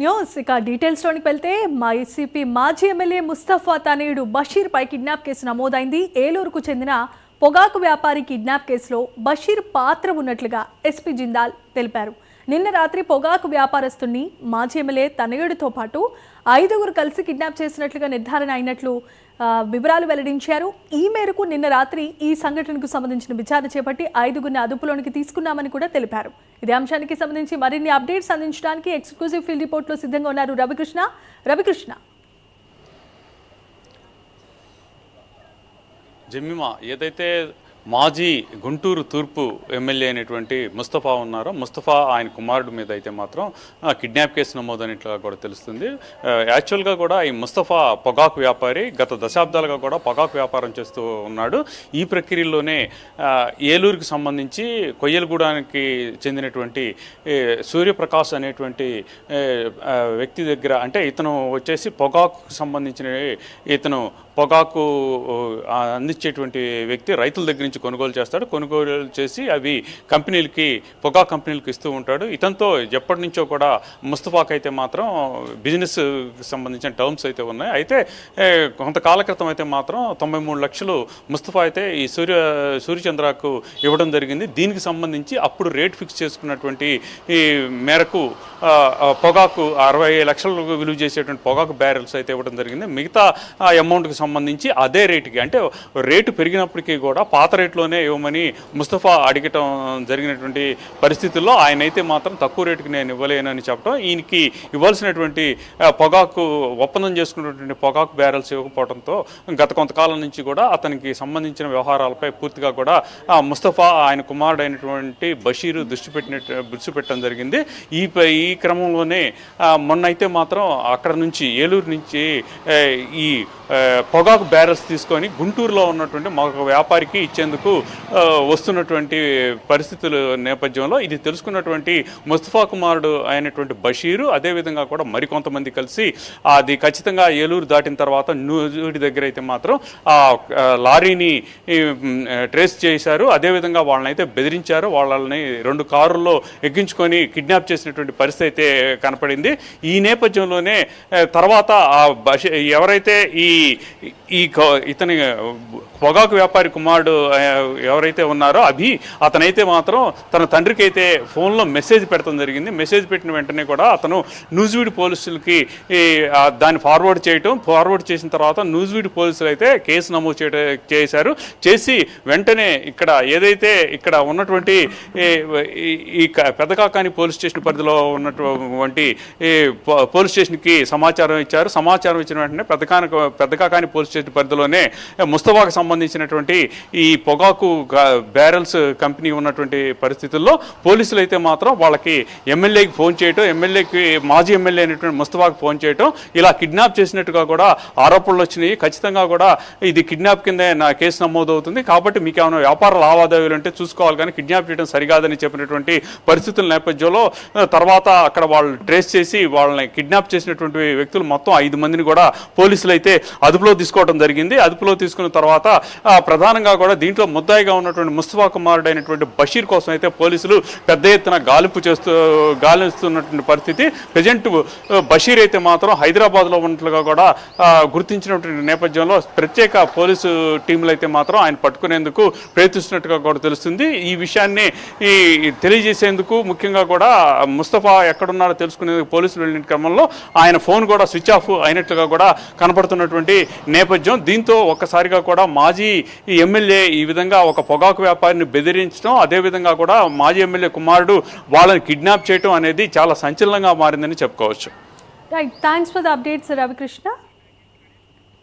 News ఇక డీటెయిల్స్లోనికి వెళ్తే YCP మాజీ ఎమ్మెల్యే ముస్తఫా తనయుడు బషీర్ పై కిడ్నాప్ కేసు నమోదైంది. ఏలూరుకు చెందిన పొగాకు వ్యాపారి కిడ్నాప్ కేసులో బషీర్ పాత్ర ఉన్నట్లుగా ఎస్పీ జిందాల్ తెలిపారు. నిన్న రాత్రి పొగాకు వ్యాపారస్తుని మాజీ ఎమ్మెల్యే తనయుడితో పాటు 5గురు కలిసి కిడ్నాప్ చేసినట్లుగా నిర్ధారణ అయినట్లు వివరాలు వెల్లడించారు. ఈ మేరకు నిన్న రాత్రి ఈ సంఘటనకు సంబంధించిన విచారణ చేపట్టి 5గురిని అదుపులోనికి తీసుకున్నామని కూడా తెలిపారు. ఇదే అంశానికి సంబంధించి మరిన్ని అప్డేట్స్ అందించడానికి ఎక్స్క్లూజివ్ ఫీల్డ్ రిపోర్ట్లో సిద్ధంగా ఉన్నారు రవికృష్ణ. జమీమా ఏదైతే మాజీ గుంటూరు తూర్పు ఎమ్మెల్యే అయినటువంటి ముస్తఫా ఉన్నారో, ముస్తఫా ఆయన కుమారుడు మీద అయితే మాత్రం కిడ్నాప్ కేసు నమోదైనట్లుగా కూడా తెలుస్తుంది. యాక్చువల్గా కూడా ఈ ముస్తఫా పొగాకు వ్యాపారి గత దశాబ్దాలుగా కూడా పొగాకు వ్యాపారం చేస్తూ ఉన్నాడు. ఈ ప్రక్రియలోనే ఏలూరుకి సంబంధించి కొయ్యలగూడానికి చెందినటువంటి సూర్యప్రకాష్ అనేటువంటి వ్యక్తి దగ్గర, అంటే ఇతను వచ్చేసి పొగాకు సంబంధించిన ఇతను పొగాకు అందించేటువంటి వ్యక్తి రైతుల దగ్గర నుంచి కొనుగోలు చేస్తాడు. కొనుగోలు చేసి అవి కంపెనీలకి, పొగాకు కంపెనీలకు ఇస్తూ ఉంటాడు. ఇతనితో ఎప్పటి నుంచో కూడా ముస్తఫాకి అయితే మాత్రం బిజినెస్ సంబంధించిన టర్మ్స్ అయితే ఉన్నాయి. అయితే కొంతకాల క్రితం అయితే మాత్రం 93 లక్షలు ముస్తఫా అయితే ఈ సూర్యచంద్రకు ఇవ్వడం జరిగింది. దీనికి సంబంధించి అప్పుడు రేట్ ఫిక్స్ చేసుకున్నటువంటి ఈ మేరకు పొగాకు 60 లక్షలు విలువ చేసేటువంటి పొగాకు బ్యారెల్స్ అయితే ఇవ్వడం జరిగింది. మిగతా అమౌంట్కి సంబంధించి అదే రేటుకి, అంటే రేటు పెరిగినప్పటికీ కూడా పాత రేట్లోనే ఇవ్వమని ముస్తఫా అడగటం జరిగినటువంటి పరిస్థితుల్లో ఆయన అయితే మాత్రం తక్కువ రేటుకి నేను ఇవ్వలేనని చెప్పడం, ఈయనకి ఇవ్వాల్సినటువంటి పొగాకు ఒప్పందం చేసుకున్నటువంటి పొగాకు బ్యారెల్స్ ఇవ్వకపోవడంతో గత కొంతకాలం నుంచి కూడా అతనికి సంబంధించిన వ్యవహారాలపై పూర్తిగా కూడా ముస్తఫా ఆయన కుమారుడు అయినటువంటి బషీరు దృష్టి పెట్టడం జరిగింది. ఈ క్రమంలోనే మొన్నైతే మాత్రం అక్కడ నుంచి ఏలూరు నుంచి ఈ పొగాకు బ్యారెల్స్ తీసుకొని గుంటూరులో ఉన్నటువంటి మరొక వ్యాపారికి ఇచ్చేందుకు వస్తున్నటువంటి పరిస్థితుల నేపథ్యంలో ఇది తెలుసుకున్నటువంటి ముస్తఫా కుమారుడు అయినటువంటి బషీరు, అదేవిధంగా కూడా మరికొంతమంది కలిసి అది ఖచ్చితంగా ఏలూరు దాటిన తర్వాత నూజివీడి దగ్గర అయితే మాత్రం ఆ లారీని ట్రేస్ చేశారు. అదేవిధంగా వాళ్ళని అయితే బెదిరించారు. వాళ్ళని 2 కారుల్లో ఎక్కించుకొని కిడ్నాప్ చేసినటువంటి పరిస్థితి అయితే కనపడింది. ఈ నేపథ్యంలోనే తర్వాత ఎవరైతే ఇతని పొగాకు వ్యాపారి కుమారుడు ఎవరైతే ఉన్నారో అతనైతే మాత్రం తన తండ్రికి అయితే ఫోన్లో మెసేజ్ పెడతాం జరిగింది. మెసేజ్ పెట్టిన వెంటనే కూడా అతను నూజివీడి పోలీసులకి దాన్ని ఫార్వర్డ్ చేసిన తర్వాత నూజివీడి పోలీసులు అయితే కేసు నమోదు చేశారు. చేసి వెంటనే ఏదైతే ఇక్కడ ఉన్నటువంటి ఈ పెదకాకాని పోలీస్ స్టేషన్ పరిధిలో ఉన్నటువంటి పోలీస్ స్టేషన్కి సమాచారం ఇచ్చారు. సమాచారం ఇచ్చిన వెంటనే పెద్దకాకాని పోలీస్ స్టేషన్ పరిధిలోనే ముస్తఫాకు సంబంధించినటువంటి ఈ పొగాకు బ్యారెల్స్ కంపెనీ ఉన్నటువంటి పరిస్థితుల్లో పోలీసులు అయితే మాత్రం వాళ్ళకి ఎమ్మెల్యేకి ఫోన్ చేయటం, మాజీ ఎమ్మెల్యే అయినటువంటి ముస్తఫాకి ఫోన్ చేయటం, ఇలా కిడ్నాప్ చేసినట్టుగా కూడా ఆరోపణలు వచ్చినాయి. ఖచ్చితంగా కూడా ఇది కిడ్నాప్ కింద నా కేసు నమోదు అవుతుంది, కాబట్టి మీకు ఏమైనా వ్యాపార లావాదేవీలు అంటే చూసుకోవాలి, కానీ కిడ్నాప్ చేయడం సరికాదని చెప్పినటువంటి పరిస్థితుల నేపథ్యంలో తర్వాత అక్కడ వాళ్ళు ట్రేస్ చేసి వాళ్ళని కిడ్నాప్ చేసినటువంటి వ్యక్తులు మొత్తం 5 మందిని కూడా పోలీసులు అయితే అదుపులో తీసుకోవడం జరిగింది. అదుపులో తీసుకున్న తర్వాత ప్రధానంగా కూడా దీంట్లో ముద్దాయిగా ఉన్నటువంటి ముస్తఫా కుమారుడు అయినటువంటి బషీర్ కోసం అయితే పోలీసులు పెద్ద ఎత్తున గాలిస్తున్నటువంటి పరిస్థితి. ప్రజెంట్ బషీర్ అయితే మాత్రం హైదరాబాద్లో ఉన్నట్లుగా కూడా గుర్తించినటువంటి నేపథ్యంలో ప్రత్యేక పోలీసు టీంలు అయితే మాత్రం ఆయన పట్టుకునేందుకు ప్రయత్నిస్తున్నట్టుగా కూడా తెలుస్తుంది. ఈ విషయాన్ని తెలియజేసేందుకు ముఖ్యంగా కూడా ముస్తఫా ఎక్కడున్నారో తెలుసుకునేందుకు పోలీసులు వెళ్ళిన క్రమంలో ఆయన ఫోన్ కూడా స్విచ్ ఆఫ్ అయినట్లుగా కూడా కనపడుతున్నటువంటి నేపథ్యం. దీంతో ఒక్కసారిగా కూడా మాజీ ఎమ్మెల్యే ఈ విధంగా ఒక పొగాకు వ్యాపారిని బెదిరించడం, అదేవిధంగా కూడా మాజీ ఎమ్మెల్యే కుమారుడు వాళ్ళని కిడ్నాప్ చేయడం అనేది చాలా సంచలనంగా మారిందని చెప్పుకోవచ్చు. Right, thanks for the updates Ravikrishna.